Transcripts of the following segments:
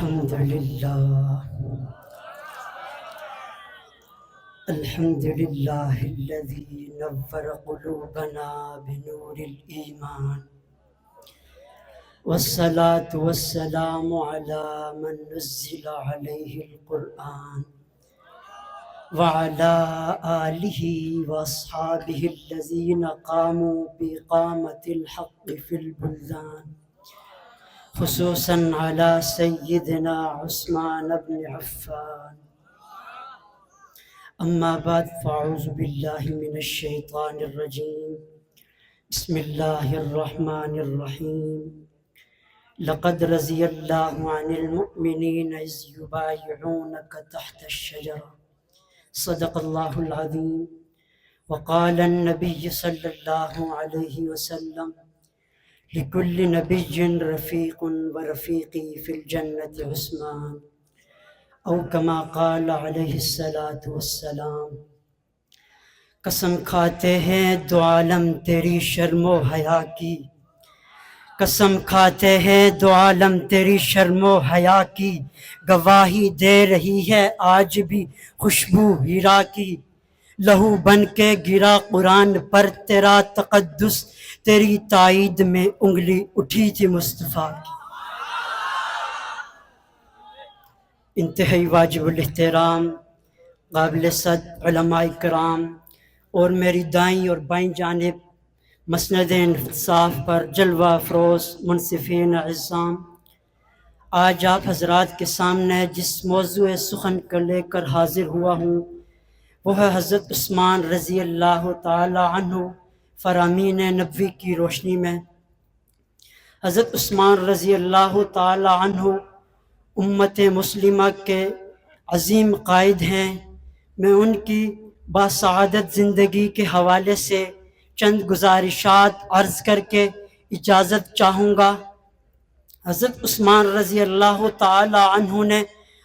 الحمد لله الحمد لله الذي نور قلوبنا بنور الإيمان، والصلاة والسلام على من نزل عليه القرآن وعلى آله وأصحابه الذين قاموا بإقامة الحق في البلدان، خصوصا على سيدنا عثمان بن عفان. أما بعد فأعوذ بالله من الشيطان الرجيم. بسم الله الرحمن الرحيم. لقد رضي الله عن المؤمنين إذ يبايعونك تحت الشجرة، صدق الله العظيم. وقال النبي صلى الله عليه وسلم: لكل نبي رفيق ورفيقي في الجنة عثمان، او کما قال علیہ الصلاۃ والسلام. قسم کھاتے ہیں دو عالم تیری شرم و حیا کی، قسم کھاتے ہیں دو عالم تیری شرم و حیا کی، گواہی دے رہی ہے آج بھی خوشبو ہیرا کی. لہو بن کے گرا قرآن پر تیرا تقدس، تیری تائید میں انگلی اٹھی تھی مصطفیٰ کی. انتہائی واجب الاحترام قابل صد علماء کرام اور میری دائیں اور بائیں جانب مسند انصاف پر جلوہ افروز منصفین اعظام، آج آپ حضرات کے سامنے جس موضوع سخن کو لے کر حاضر ہوا ہوں وہ ہے حضرت عثمان رضی اللہ تعالی عنہ فرامین نبوی کی روشنی میں. حضرت عثمان رضی اللہ تعالی عنہ امت مسلمہ کے عظیم قائد ہیں. میں ان کی باسعادت زندگی کے حوالے سے چند گزارشات عرض کر کے اجازت چاہوں گا. حضرت عثمان رضی اللہ تعالی عنہ نے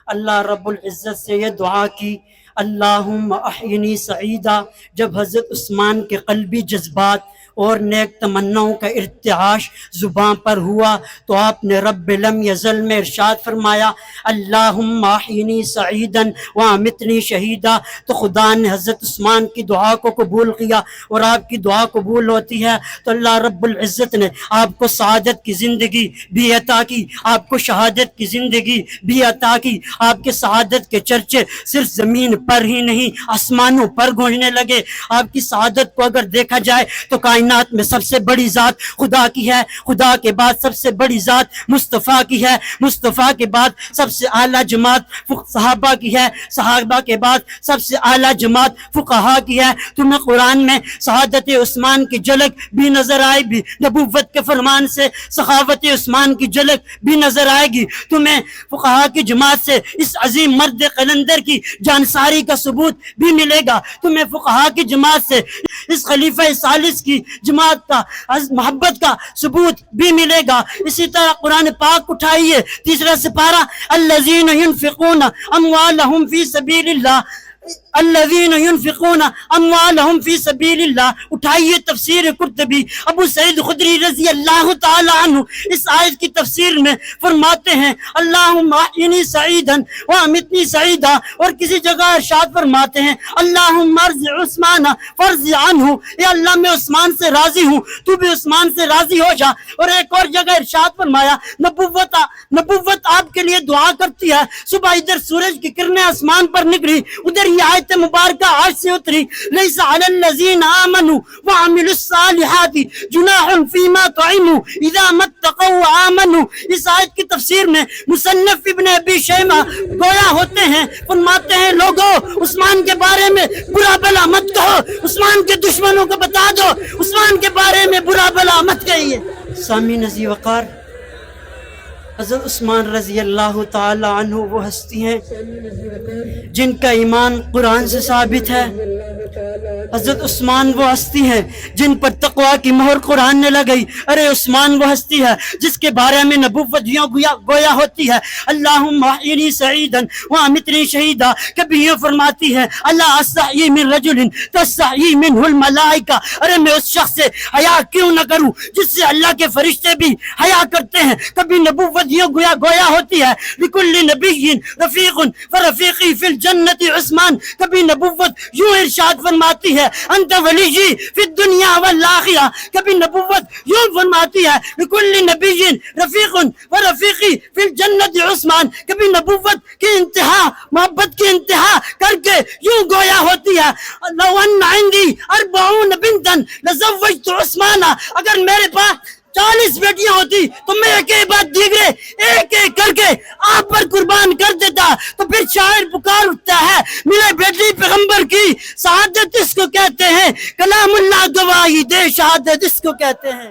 اللہ رب العزت سے یہ دعا کی: اللہم احینی سعیدہ. جب حضرت عثمان کے قلبی جذبات اور نیک تمناؤں کا ارتعاش زباں پر ہوا تو آپ نے رب لم یزل میں ارشاد فرمایا: اللہم احینی سعیدا وامتنی شہیدا. تو خدا نے حضرت عثمان کی دعا کو قبول کیا، اور آپ کی دعا قبول ہوتی ہے تو اللہ رب العزت نے آپ کو سعادت کی زندگی بھی عطا کی، آپ کو شہادت کی زندگی بھی عطا کی. آپ کے سعادت کے چرچے صرف زمین پر ہی نہیں آسمانوں پر گونجنے لگے. آپ کی سعادت کو اگر دیکھا جائے تو کائنات میں سب سے بڑی ذات خدا کی ہے، خدا کے بعد سب سے بڑی ذات مصطفیٰ کی ہے، مصطفیٰ کے بعد سب سے اعلیٰ جماعت صحابہ کی ہے، صحابہ کے بعد سب سے اعلیٰ جماعت فقہا کی ہے. تمہیں قرآن میں شہادت عثمان کی جھلک بھی نظر آئے گی، نبوت کے فرمان سے سخاوت عثمان کی جھلک بھی نظر آئے گی. تمہیں فقہا کی جماعت سے اس عظیم مرد قلندر کی جانساری کا ثبوت بھی ملے گا. تمہیں فقہا کی جماعت سے اس خلیفہ ثالث کی جماعت کا محبت کا ثبوت بھی ملے گا. اسی طرح قرآن پاک اٹھائیے، تیسرا سپارہ: الذین ينفقون اموالهم فی سبیل اللہ، الذین ينفقون اموالهم فی سبیل اللہ. اٹھائیے تفسیر قرطبی. ابو سعید خدری رضی اللہ تعالی عنہ اس آیت کی تفسیر میں فرماتے ہیں: اللہم احینی سعیدا وامتنی سعیدا. اور کسی جگہ ارشاد فرماتے ہیں: اللہم ارض عثمان فرض عنہ. اے اللہ میں عثمان سے راضی ہوں، تو بھی عثمان سے راضی ہو جا. اور ایک اور جگہ ارشاد فرمایا: نبوت آپ کے لیے دعا کرتی ہے. صبح ادھر سورج کی کرنیں آسمان پر نکلی، ادھر یہ آیت مبارکہ آج سے اتری: لیس علی الذین آمنوا وعملوا الصالحات جناح فیما طعموا اذا ما اتقوا وآمنوا. اس آیت کی تفسیر میں مصنف ابن ابی شیبہ گویا ہوتے ہیں، فرماتے ہیں: لوگوں عثمان کے بارے میں برا بلا مت کہو، عثمان کے دشمنوں کو بتا دو عثمان کے بارے میں برا بلا مت کہیے. سامعین عزیز وقار، حضرت عثمان رضی اللہ تعالی عنہ وہ ہستی ہیں جن کا ایمان قرآن سے ثابت ہے. حضرت عثمان وہ ہستی ہیں جن پر تقوی کی مہر قرآن نے لگئی. ارے عثمان وہ ہستی ہے جس کے بارے میں نبوت گویا ہوتی ہے: اللہم احینی سعیدا وامتنی شہیدا. کبھی یہ فرماتی ہے: الا استحیی من رجل تستحیی منہ الملائکہ. ارے میں اس شخص سے حیا کیوں نہ کروں جس سے اللہ کے فرشتے بھی حیا کرتے ہیں. کبھی نبوت محبت یوں گویا ہوتی ہے لکل نبی رفیق فرفیقی فی الجنت عثمان. کبھی نبوت یوں ارشاد فرماتی ہے انت ولی فی الدنیا والآخرہ. کبھی نبوت یوں فرماتی ہے لکل نبی رفیق ورفیقی فی الجنت عثمان. کبھی نبوت کی انتہا محبت کی انتہا کر کے یوں گویا ہوتی ہے لو ان عندی 40 بنتا لزوجت عثمانہ. اگر میرے پاس 40 بیٹیاں ہوتی تو میں ایک ایک بات دیگرے ایک ایک کر کے آپ پر قربان کر دیتا. تو پھر شاعر پکار اٹھتا ہے میرے بیٹی پیغمبر کی شہادت اس کو کہتے ہیں, کلام اللہ گواہی دے شہادت اس کو کہتے ہیں.